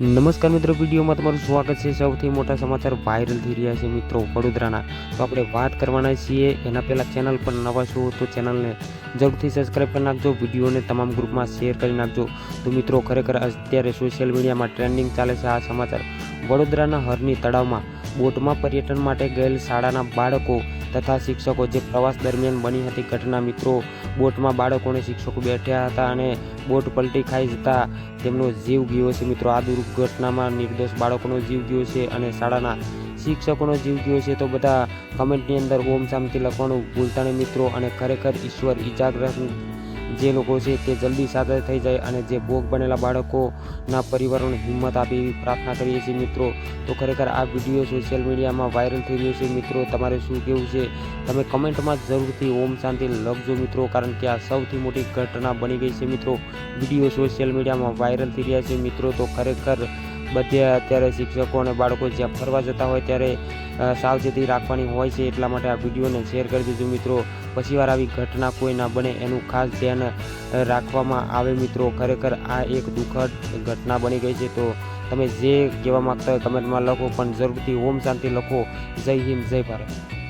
નમસ્કાર મિત્રો, વિડીયોમાં તમારું સ્વાગત છે। સૌથી મોટા સમાચાર વાયરલ થઈ રહ્યા છે મિત્રો વડોદરાના। તો આપણે વાત કરવાના છીએ એના પહેલાં ચેનલ પર નવા છો તો ચેનલને જરૂરથી સબસ્ક્રાઈબ કરી નાખજો, વિડીયોને તમામ ગ્રુપમાં શેર કરી નાખજો। તો મિત્રો ખરેખર અત્યારે સોશિયલ મીડિયામાં ટ્રેન્ડિંગ ચાલે છે આ સમાચાર। વડોદરાના હરની તળાવમાં બોટમાં પર્યટન માટે ગયેલ શાળાના બાળકો તથા શિક્ષકો જે પ્રવાસ દરમિયાન બની હતી ઘટના મિત્રો। બોટમાં બાળકો અને શિક્ષકો બેઠ્યા હતા અને બોટ પલટી ખાઈ જતા તેમનો જીવ ગયો છે મિત્રો। આ દુર્ઘટનામાં નિર્દોષ બાળકોનો જીવ ગયો છે અને શાળાના શિક્ષકોનો જીવ ગયો છે। તો બધા કમેન્ટની અંદર ઓમ શાંતિ લખવાનું ભૂલતા નહીં મિત્રો। અને ખરેખર ઈશ્વર ઇજાગ્રસ્ત જે લોકો છે તે જલ્દી સાજા થઈ જાય અને જે ભોગ બનેલા બાળકોના પરિવારોને હિંમત આપે એવી પ્રાર્થના કરીએ છીએ મિત્રો। તો ખરેખર આ વિડીયો સોશિયલ મીડિયામાં વાયરલ થઈ રહ્યો છે મિત્રો। તમારે શું કહેવું છે તમે કમેન્ટમાં જરૂરથી ઓમ શાંતિ લખજો મિત્રો, કારણ કે આ સૌથી મોટી ઘટના બની ગઈ છે મિત્રો। વિડીયો સોશિયલ મીડિયામાં વાયરલ થઈ રહ્યા છે મિત્રો। તો ખરેખર બધે અત્યારે શિક્ષકો અને બાળકો જ્યાં ફરવા જતા હોય ત્યારે સાવચેતી રાખવાની હોય છે, એટલા માટે આ વિડીયોને શેર કરી દેજો મિત્રો। પછી વાર આવી ઘટના કોઈ ના બને એનું ખાસ ધ્યાન રાખવામાં આવે મિત્રો। ખરેખર આ એક દુઃખદ ઘટના બની ગઈ છે। તો તમે જે કહેવા માગતા હોય કમેન્ટમાં લખો, પણ જરૂરથી ઓમ શાંતિ લખો। જય હિન્દ, જય ભારત।